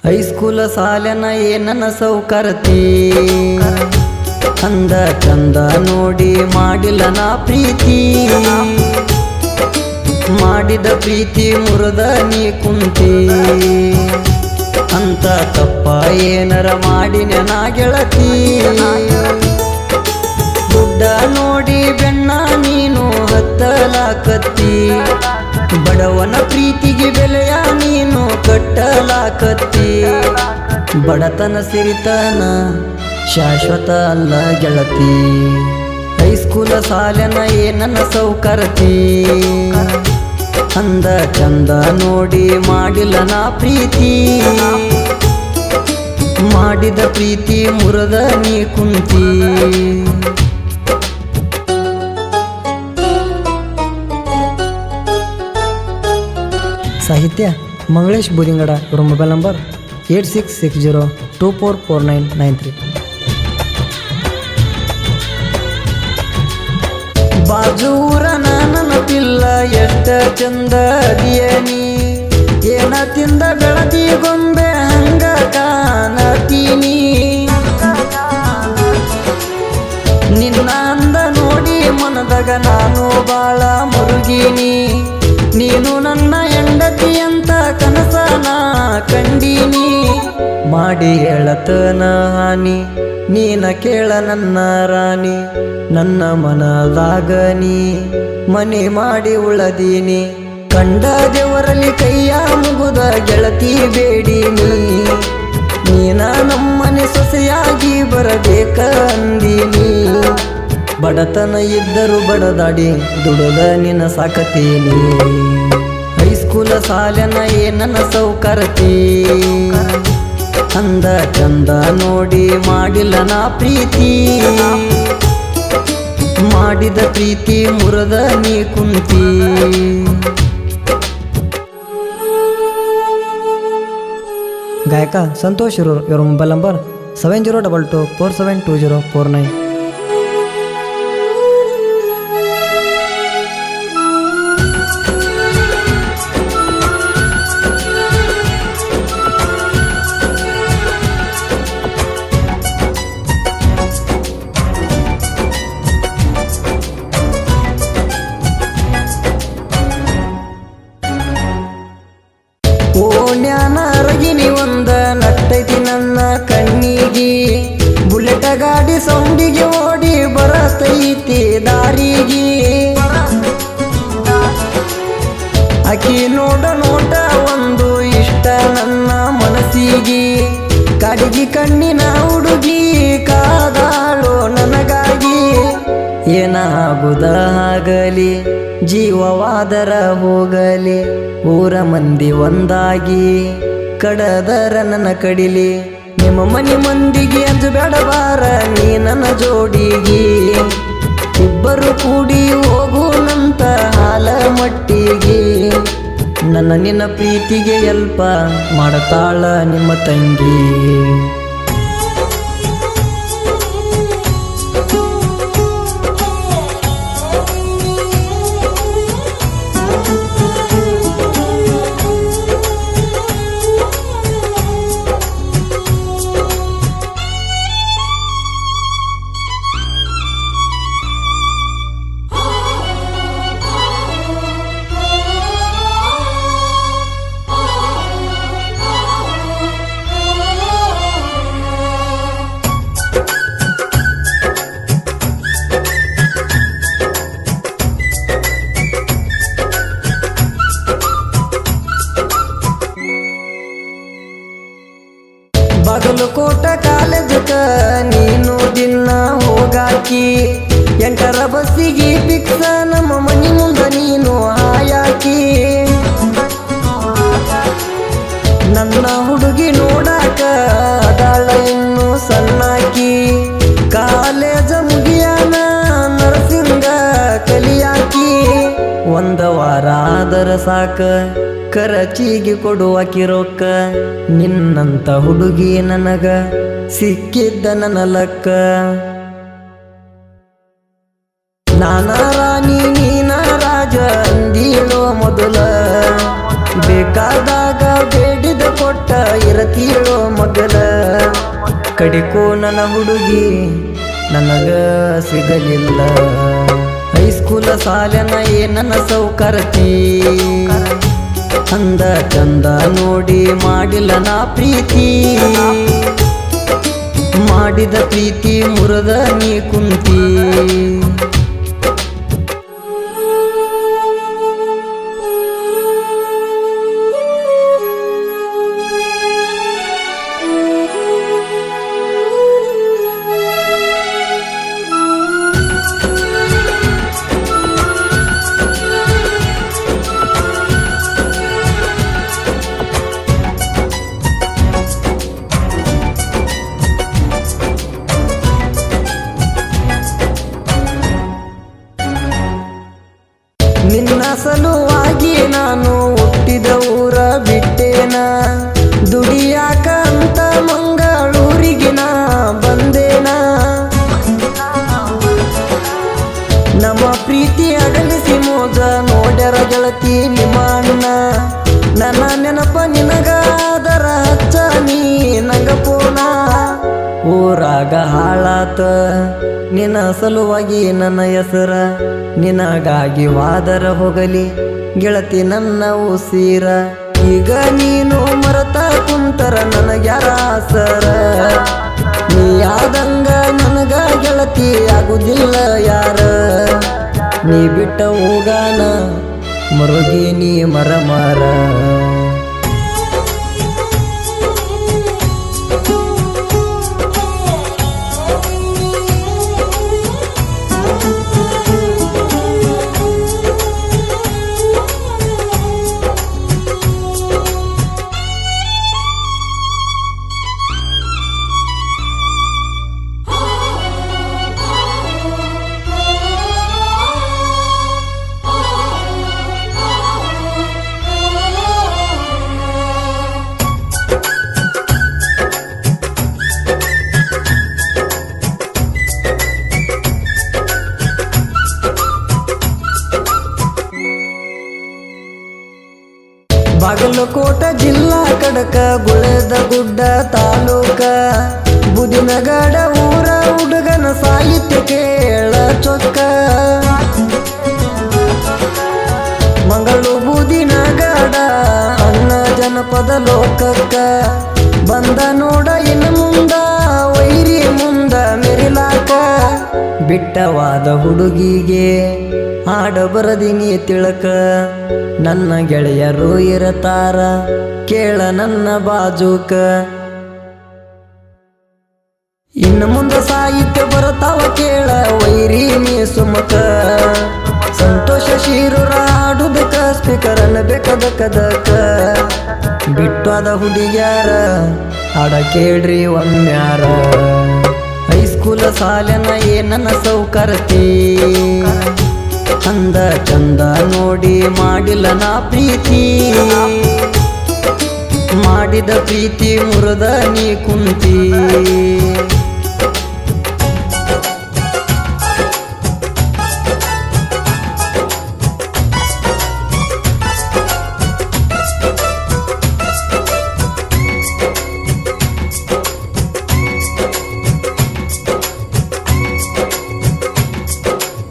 ಹೈಸ್ಕೂಲ ಸಾಲನ ಏನನ ಸೌಕರತಿ ಅಂದ ಚಂದ ನೋಡಿ ಮಾಡಿಲ್ಲ ನಾ ಪ್ರೀತಿ ಮಾಡಿದ ಪ್ರೀತಿ ಮುರದ ನೀ ಕುಂತಿ ಅಂತ ತಪ್ಪ ಏನರ ಮಾಡಿನ ನಾ ಗೆಳತಿ ದುಡ್ಡ ನೋಡಿ ಬೆಣ್ಣ ನೀನು ಹತ್ತಲಾಕತ್ತಿ ಬಡವನ ಪ್ರೀತಿಗೆ ಬೆಲೆಯ ನೀನು ಕಟ್ಟಲಾಕತ್ತಿ ಬಡತನ ಸಿರಿತನ ಶಾಶ್ವತ ಅಲ್ಲ ಗೆಳತಿ ಹೈಸ್ಕೂಲ ಸಾಲನ ಏನನ್ನ ಸೌಕರತಿ ಅಂದ ಚಂದ ನೋಡಿ ಮಾಡಿಲ್ಲ ನಾ ಪ್ರೀತಿ ಮಾಡಿದ ಪ್ರೀತಿ ಮುರದ ನೀ ಕುಂತಿ ಸಾಹಿತ್ಯ ಮಂಗಳೇಶ್ ಬೂದಿಂಗಡ. ಇವರ ಮೊಬೈಲ್ ನಂಬರ್ 8660244993. ಬಾಜೂರ ನನ್ನ ಪಿಲ್ಲ ಎಷ್ಟ ಚಂದ ಅದಿಯನಿ ಏನ ತಿಂದ ಬೆಳದಿ ಗೊಂಬೆ ಹಂಗ ಕಾಣತೀನಿ ನಿನ್ನ ಅಂದ ನೋಡಿ ಮನದಾಗ ನಾನು ಬಾಳ ಮುರುಗಿನಿ ನೀನು ನನ್ನ ಹೆಂಡತಿ ಅಂತ ಕನಸನ ಕಂಡೀನಿ ಮಾಡಿ ಹೇಳತನ ಹಾನಿ ನೀನ ಕೇಳ ನನ್ನ ರಾಣಿ ನನ್ನ ಮನದಾಗ ನೀ ಮನೆ ಮಾಡಿ ಉಳದೀನಿ ಕಂಡ ದೇವರಲ್ಲಿ ಕೈಯ ಮುಗುದ ಗೆಳತಿ ಬೇಡೀನಿ ನೀನ ನಮ್ಮನೆ ಸೊಸೆಯಾಗಿ ಬರಬೇಕ ಅಂದೀನಿ ಬಡತನ ಇದ್ದರು ಬಡದಾಡಿ ದುಡದ ನಿನ್ನ ಸಾಕತೀನಿ ಹೈಸ್ಕೂಲ ಸಾಲನ ಏನನ್ನ ಸೌಕರತಿ ಅಂದ ಚಂದ ನೋಡಿ ಮಾಡಿಲ್ಲ ನಾ ಪ್ರೀತಿ ಮಾಡಿದ ಪ್ರೀತಿ ಮುರದ ನೀ ಕುಂತಿ ಗಾಯಕ ಸಂತೋಷ್ ಇರೋರು. ಇವರ ಮೊಬೈಲ್ ನಂಬರ್ 7022472049. ಓಣ್ಯಾನ ಅರಗಿನಿ ಒಂದ ನಟ್ಟೈತಿ ನನ್ನ ಕಣ್ಣಿಗಿ ಬುಲೆಟ ಗಾಡಿ ಸೌಂಡಿಗೆ ಓಡಿ ಬರತೈತಿ ದಾರಿಗೆ ಆಕಿ ನೋಡ ನೋಟ ಒಂದು ಇಷ್ಟ ನನ್ನ ಮನಸ್ಸಿಗೆ ಕಾಡಿಗೆ ಕಣ್ಣಿನ ಹುಡುಗಿ ಕಾದಾಳೋ ನನಗಾಗಿ ಏನಾಗುದಾಗಲಿ ಜೀವವಾದರ ಹೋಗಲಿ ಊರ ಮಂದಿ ಒಂದಾಗಿ ಕಡದರ ನನ್ನ ಕಡಿಲಿ ನಿಮ್ಮ ಮನೆ ಮಂದಿಗೆ ಅಂಜಬೇಡಬಾರ ನೀ ನನ್ನ ಜೋಡಿಗೆ ಇಬ್ಬರು ಕೂಡಿ ಹೋಗುನಂತ ಹಾಲ ಮಟ್ಟಿಗೆ ನನ್ನ ನಿನ್ನ ಪ್ರೀತಿಗೆ ಎಲ್ಪ ಮಾಡತಾಳ ನಿಮ್ಮ ತಂಗಿ ಬಾಗಲಕೋಟ ಕಾಲೇಜಕ ನೀನು ದಿನ ಹೋಗಾಕಿ 8ರ ಬಸ್ಸಿಗೆ ಪಿಕ್ಸ ನಮ್ಮ ಮನಿ ಮುಂದ ನೀನು ಹಾಯಾಕಿ ನನ್ನ ಹುಡುಗಿ ನೋಡಾಕ ಅದಾಳ ಇನ್ನು ಸಣ್ಣಾಕಿ ಕಾಲೇಜ ಮುಗಿಯಾನ ನರ್ಸಿಂಗ ಕಲಿಯಾಕಿ ಒಂದ ವಾರ ಆದರ ಸಾಕ ಕರಚಿಗೆ ಕೊಡುವಾಕಿ ರೊಕ್ಕ ನಿನ್ನಂತ ಹುಡುಗಿ ನನಗ ಸಿಕ್ಕಿದ್ದ ನನ್ನ ಲಕ್ಕ ನಾನ ರಾಣಿ ನೀನ ರಾಜ ಅಂದೀಳೋ ಮೊದಲ ಬೇಕಾದಾಗ ಬೇಡಿದ ಕೊಟ್ಟ ಇರತೀಳೋ ಮಗಲ ಕಡಿಕೋ ನನ್ನ ಹುಡುಗಿ ನನಗ ಸಿಗಲಿಲ್ಲ ಹೈಸ್ಕೂಲ ಸಾಲನ ನನ್ನ ಸೌಕರ್ತಿ ಅಂದ ಚಂದ ನೋಡಿ ಮಾಡಿಲ್ಲ ನಾ ಪ್ರೀತಿ ಮಾಡಿದ ಪ್ರೀತಿ ಮುರದ ನೀ ಕುಂತಿ ನಿನ್ನ ಸಲುವಾಗಿ ನಾನು ಹುಟ್ಟಿದ ಊರ ಬಿಟ್ಟೇನ ದುಡಿಯಾಕ ಅಂತ ಮಂಗಳೂರಿಗೆ ನಾ ಬಂದೇನ ನಮ್ಮ ಪ್ರೀತಿ ಅಗಲಿಸಿ ಮೋಜ ನೋಡ್ಯಾರ ಗೆಳತಿ ನಿಮ್ಮ ಅಣ್ಣ ನನ್ನ ನೆನಪ ನಿನಗಾದರ ಹಚ್ಚ ನೀ ನಂಗ ಪೋನ ಊರಾಗ ಹಾಳಾತ ನಿನ್ನ ಸಲುವಾಗಿ ನನ್ನ ಹೆಸರ ನಿನಗಾಗಿ ವಾದರ ಹೋಗಲಿ ಗೆಳತಿ ನನ್ನ ಉಸಿರ ಈಗ ನೀನು ಮರತ ಕುಂತರ ನನಗ್ಯಾರ ಆಸರ ನೀ ಆದಂಗ ನನಗ ಗೆಳತಿ ಆಗುದಿಲ್ಲ ಯಾರ ನೀ ಬಿಟ್ಟ ಹೋಗಾನ ಮರುಗಿ ನೀ ಮರ ಮರ ಬಾಗಲಕೋಟ ಜಿಲ್ಲಾ ಕಡಕ ಗುಳದ ಗುಡ್ಡ ತಾಲೂಕ ಬುದಿನಗಡ ಊರ ಹುಡುಗನ ಸಾಹಿತ್ಯ ಕೇಳ ಚೊಕ್ಕ ಮಂಗಳು ಬುದಿನಗಡ ಅನ್ನ ಜನಪದ ಲೋಕಕ್ಕ ಬಂದ ನೋಡ ಇನ್ನು ಮುಂದ ವೈರಿ ಮುಂದ ಮೆರಿಲಾಕ ಬಿಟ್ಟವಾದ ಹುಡುಗಿಗೆ ಹಾಡ ಬರದಿನಿ ತಿಳಕ ನನ್ನ ಗೆಳೆಯರು ಇರತಾರ ಕೇಳ ನನ್ನ ಬಾಜೂಕ ಇನ್ನು ಮುಂದ ಸಾಹಿತ್ಯ ಬರತಾವ ಕೇಳ ವೈರಿ ನೀ ಸುಮಕ ಸಂತೋಷ ಶಿರೂರ ಹಾಡುದಕ್ಕ ಸ್ಪೀಕರ್ ಅನ್ಬೇಕದಕ್ಕದಕ್ಕ ಬಿಟ್ಟಾದ ಹುಡುಗ್ಯಾರ ಹಾಡ ಕೇಳ್ರಿ ಒಮ್ಮ್ಯಾರ ಹೈಸ್ಕೂಲ ಸಾಲನ ನನ್ನ ಸೌಕರ್ತಿ ಅಂದ ಚಂದ ನೋಡಿ ಮಾಡಿಲ್ಲ ನಾ ಪ್ರೀತಿ ಮಾಡಿದ ಪ್ರೀತಿ ಮುರದ ನೀ ಕುಂತಿ